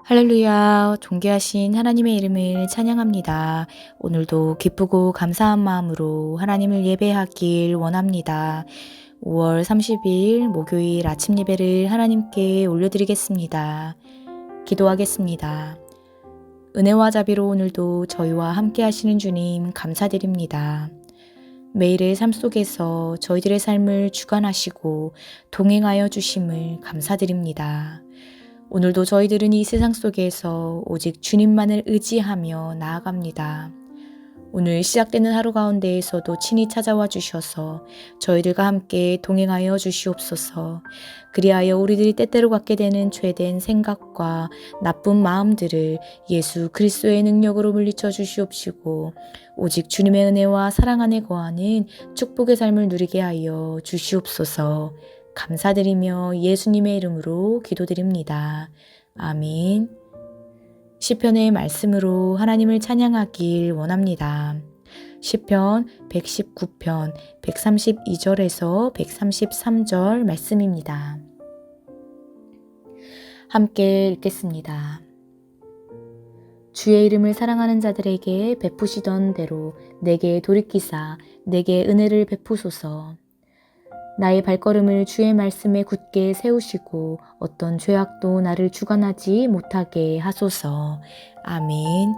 할렐루야, 존귀하신 하나님의 이름을 찬양합니다. 오늘도 기쁘고 감사한 마음으로 하나님을 예배하길 원합니다. 5월 30일 목요일 아침 예배를 하나님께 올려드리겠습니다. 기도하겠습니다. 은혜와 자비로 오늘도 저희와 함께 하시는 주님 감사드립니다. 매일의 삶 속에서 저희들의 삶을 주관하시고 동행하여 주심을 감사드립니다. 오늘도 저희들은 이 세상 속에서 오직 주님만을 의지하며 나아갑니다. 오늘 시작되는 하루 가운데에서도 친히 찾아와 주셔서 저희들과 함께 동행하여 주시옵소서. 그리하여 우리들이 때때로 갖게 되는 죄된 생각과 나쁜 마음들을 예수 그리스도의 능력으로 물리쳐 주시옵시고 오직 주님의 은혜와 사랑 안에 거하는 축복의 삶을 누리게 하여 주시옵소서. 감사드리며 예수님의 이름으로 기도드립니다. 아멘. 시편의 말씀으로 하나님을 찬양하길 원합니다. 시편 119편 132절에서 133절 말씀입니다. 함께 읽겠습니다. 주의 이름을 사랑하는 자들에게 베푸시던 대로 내게 돌이키사 내게 은혜를 베푸소서. 나의 발걸음을 주의 말씀에 굳게 세우시고 어떤 죄악도 나를 주관하지 못하게 하소서. 아멘.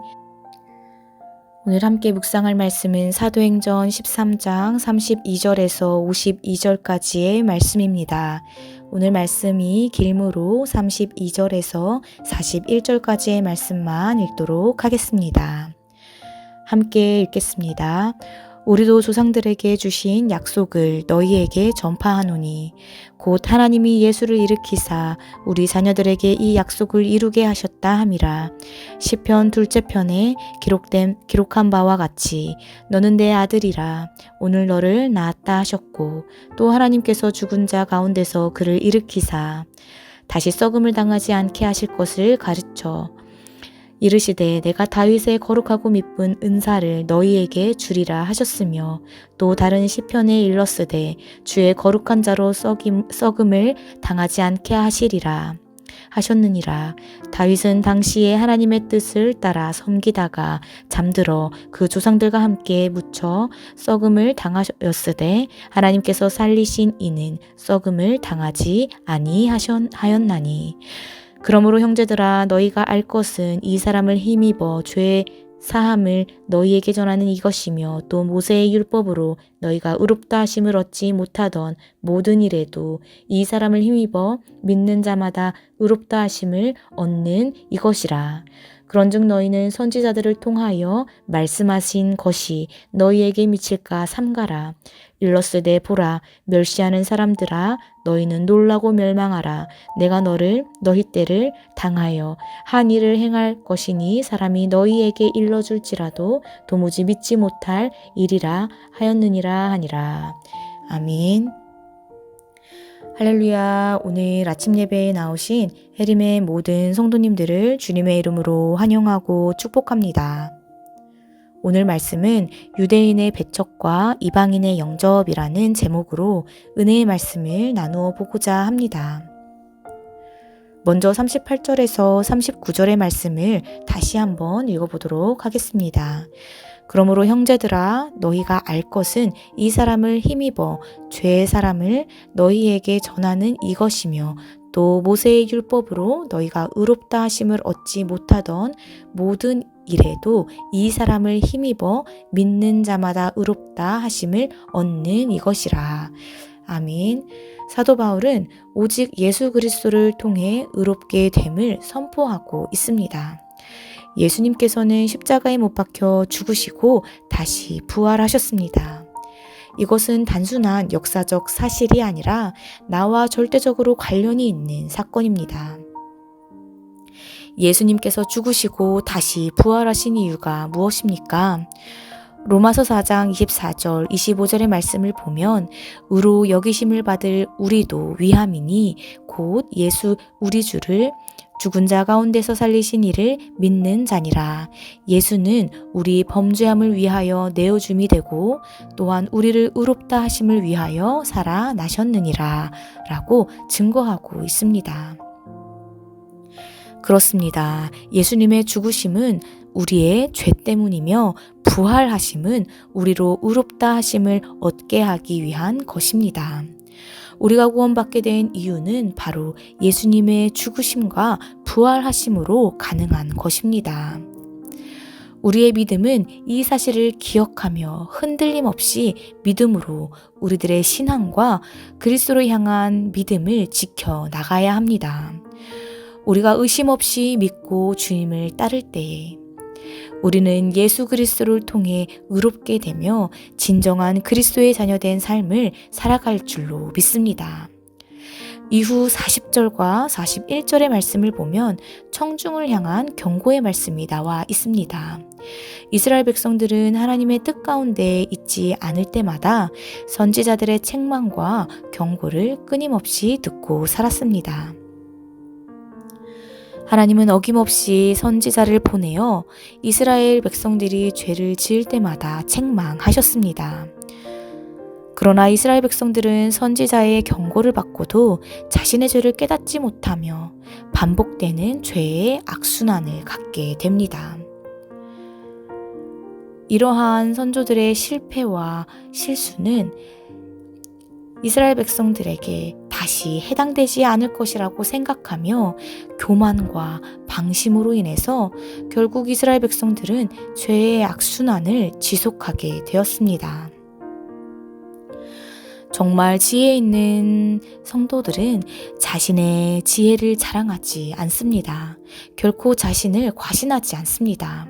오늘 함께 묵상할 말씀은 사도행전 13장 32절에서 52절까지의 말씀입니다. 오늘 말씀이 길므로 32절에서 41절까지의 말씀만 읽도록 하겠습니다. 함께 읽겠습니다. 우리도 조상들에게 주신 약속을 너희에게 전파하노니 곧 하나님이 예수를 일으키사 우리 자녀들에게 이 약속을 이루게 하셨다 함이라. 시편 둘째 편에 기록한 바와 같이 너는 내 아들이라 오늘 너를 낳았다 하셨고 또 하나님께서 죽은 자 가운데서 그를 일으키사 다시 썩음을 당하지 않게 하실 것을 가르쳐 이르시되 내가 다윗의 거룩하고 미쁜 은사를 너희에게 주리라 하셨으며 또 다른 시편에 일렀으되 주의 거룩한 자로 썩음을 당하지 않게 하시리라 하셨느니라. 다윗은 당시에 하나님의 뜻을 따라 섬기다가 잠들어 그 조상들과 함께 묻혀 썩음을 당하였으되 하나님께서 살리신 이는 썩음을 당하지 아니하였나니 그러므로 형제들아 너희가 알 것은 이 사람을 힘입어 죄 사함을 너희에게 전하는 이것이며 또 모세의 율법으로 너희가 의롭다 하심을 얻지 못하던 모든 일에도 이 사람을 힘입어 믿는 자마다 의롭다 하심을 얻는 이것이라. 그런즉 너희는 선지자들을 통하여 말씀하신 것이 너희에게 미칠까 삼가라. 일렀으되 보라 멸시하는 사람들아 너희는 놀라고 멸망하라. 내가 너희 때를 당하여 한 일을 행할 것이니 사람이 너희에게 일러줄지라도 도무지 믿지 못할 일이라 하였느니라 하니라. 아멘. 할렐루야. 오늘 아침 예배에 나오신 해림의 모든 성도님들을 주님의 이름으로 환영하고 축복합니다. 오늘 말씀은 유대인의 배척과 이방인의 영접이라는 제목으로 은혜의 말씀을 나누어 보고자 합니다. 먼저 38절에서 39절의 말씀을 다시 한번 읽어보도록 하겠습니다. 그러므로 형제들아 너희가 알 것은 이 사람을 힘입어 죄의 사람을 너희에게 전하는 이것이며 또 모세의 율법으로 너희가 의롭다 하심을 얻지 못하던 모든 이래도 이 사람을 힘입어 믿는 자마다 의롭다 하심을 얻는 이것이라. 아멘. 사도 바울은 오직 예수 그리스도를 통해 의롭게 됨을 선포하고 있습니다. 예수님께서는 십자가에 못 박혀 죽으시고 다시 부활하셨습니다. 이것은 단순한 역사적 사실이 아니라 나와 절대적으로 관련이 있는 사건입니다. 예수님께서 죽으시고 다시 부활하신 이유가 무엇입니까? 로마서 4장 24절 25절의 말씀을 보면 의로 여기심을 받을 우리도 위함이니 곧 예수 우리 주를 죽은 자 가운데서 살리신 이를 믿는 자니라. 예수는 우리 범죄함을 위하여 내어줌이 되고 또한 우리를 의롭다 하심을 위하여 살아나셨느니라 라고 증거하고 있습니다. 그렇습니다. 예수님의 죽으심은 우리의 죄 때문이며 부활하심은 우리로 의롭다 하심을 얻게 하기 위한 것입니다. 우리가 구원받게 된 이유는 바로 예수님의 죽으심과 부활하심으로 가능한 것입니다. 우리의 믿음은 이 사실을 기억하며 흔들림 없이 믿음으로 우리들의 신앙과 그리스도로 향한 믿음을 지켜 나가야 합니다. 우리가 의심 없이 믿고 주님을 따를 때에 우리는 예수 그리스도를 통해 의롭게 되며 진정한 그리스도의 자녀된 삶을 살아갈 줄로 믿습니다. 이후 40절과 41절의 말씀을 보면 청중을 향한 경고의 말씀이 나와 있습니다. 이스라엘 백성들은 하나님의 뜻 가운데 있지 않을 때마다 선지자들의 책망과 경고를 끊임없이 듣고 살았습니다. 하나님은 어김없이 선지자를 보내어 이스라엘 백성들이 죄를 지을 때마다 책망하셨습니다. 그러나 이스라엘 백성들은 선지자의 경고를 받고도 자신의 죄를 깨닫지 못하며 반복되는 죄의 악순환을 갖게 됩니다. 이러한 선조들의 실패와 실수는 이스라엘 백성들에게 다시 해당되지 않을 것이라고 생각하며 교만과 방심으로 인해서 결국 이스라엘 백성들은 죄의 악순환을 지속하게 되었습니다. 정말 지혜 있는 성도들은 자신의 지혜를 자랑하지 않습니다. 결코 자신을 과신하지 않습니다.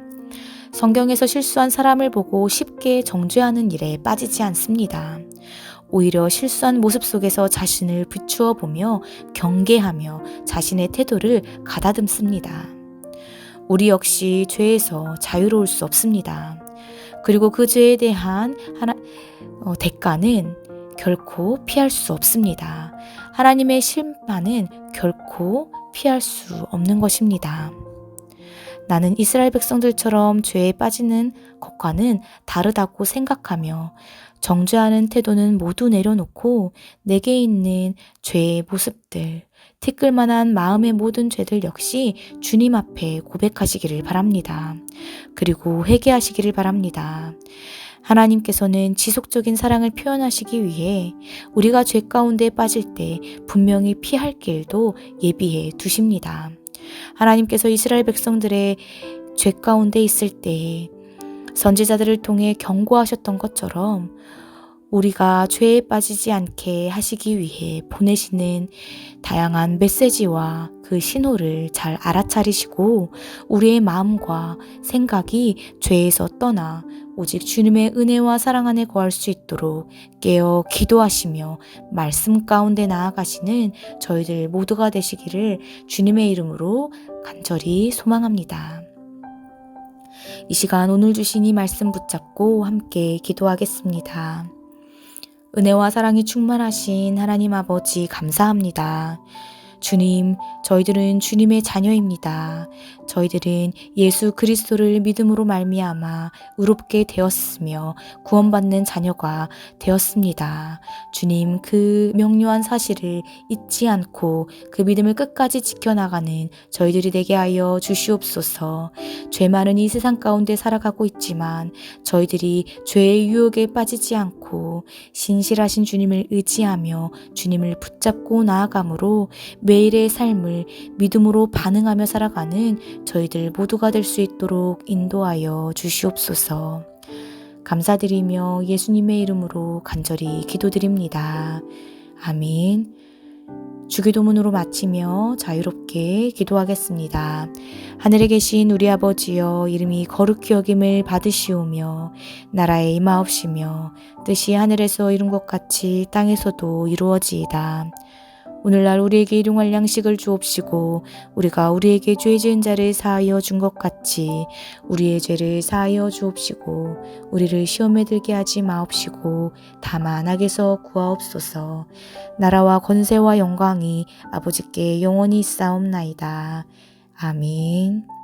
성경에서 실수한 사람을 보고 쉽게 정죄하는 일에 빠지지 않습니다. 오히려 실수한 모습 속에서 자신을 비추어 보며 경계하며 자신의 태도를 가다듬습니다. 우리 역시 죄에서 자유로울 수 없습니다. 그리고 그 죄에 대한 대가는 결코 피할 수 없습니다. 하나님의 심판은 결코 피할 수 없는 것입니다. 나는 이스라엘 백성들처럼 죄에 빠지는 것과는 다르다고 생각하며 정죄하는 태도는 모두 내려놓고 내게 있는 죄의 모습들, 티끌만한 마음의 모든 죄들 역시 주님 앞에 고백하시기를 바랍니다. 그리고 회개하시기를 바랍니다. 하나님께서는 지속적인 사랑을 표현하시기 위해 우리가 죄 가운데 빠질 때 분명히 피할 길도 예비해 두십니다. 하나님께서 이스라엘 백성들의 죄 가운데 있을 때 선지자들을 통해 경고하셨던 것처럼 우리가 죄에 빠지지 않게 하시기 위해 보내시는 다양한 메시지와 그 신호를 잘 알아차리시고 우리의 마음과 생각이 죄에서 떠나 오직 주님의 은혜와 사랑 안에 거할 수 있도록 깨어 기도하시며 말씀 가운데 나아가시는 저희들 모두가 되시기를 주님의 이름으로 간절히 소망합니다. 이 시간 오늘 주신 이 말씀 붙잡고 함께 기도하겠습니다. 은혜와 사랑이 충만하신 하나님 아버지 감사합니다. 주님, 저희들은 주님의 자녀입니다. 저희들은 예수 그리스도를 믿음으로 말미암아 의롭게 되었으며 구원받는 자녀가 되었습니다. 주님, 그 명료한 사실을 잊지 않고 그 믿음을 끝까지 지켜나가는 저희들이 되게 하여 주시옵소서. 죄 많은 이 세상 가운데 살아가고 있지만 저희들이 죄의 유혹에 빠지지 않고 신실하신 주님을 의지하며 주님을 붙잡고 나아감으로 매일의 삶을 믿음으로 반응하며 살아가는 저희들 모두가 될 수 있도록 인도하여 주시옵소서. 감사드리며 예수님의 이름으로 간절히 기도드립니다. 아멘. 주기도문으로 마치며 자유롭게 기도하겠습니다. 하늘에 계신 우리 아버지여, 이름이 거룩히 여김을 받으시오며 나라에 임하옵시며 뜻이 하늘에서 이룬 것 같이 땅에서도 이루어지이다. 오늘날 우리에게 일용할 양식을 주옵시고 우리가 우리에게 죄 지은 자를 사하여 준 것 같이 우리의 죄를 사하여 주옵시고 우리를 시험에 들게 하지 마옵시고 다만 악에서 구하옵소서. 나라와 권세와 영광이 아버지께 영원히 있사옵나이다. 아멘.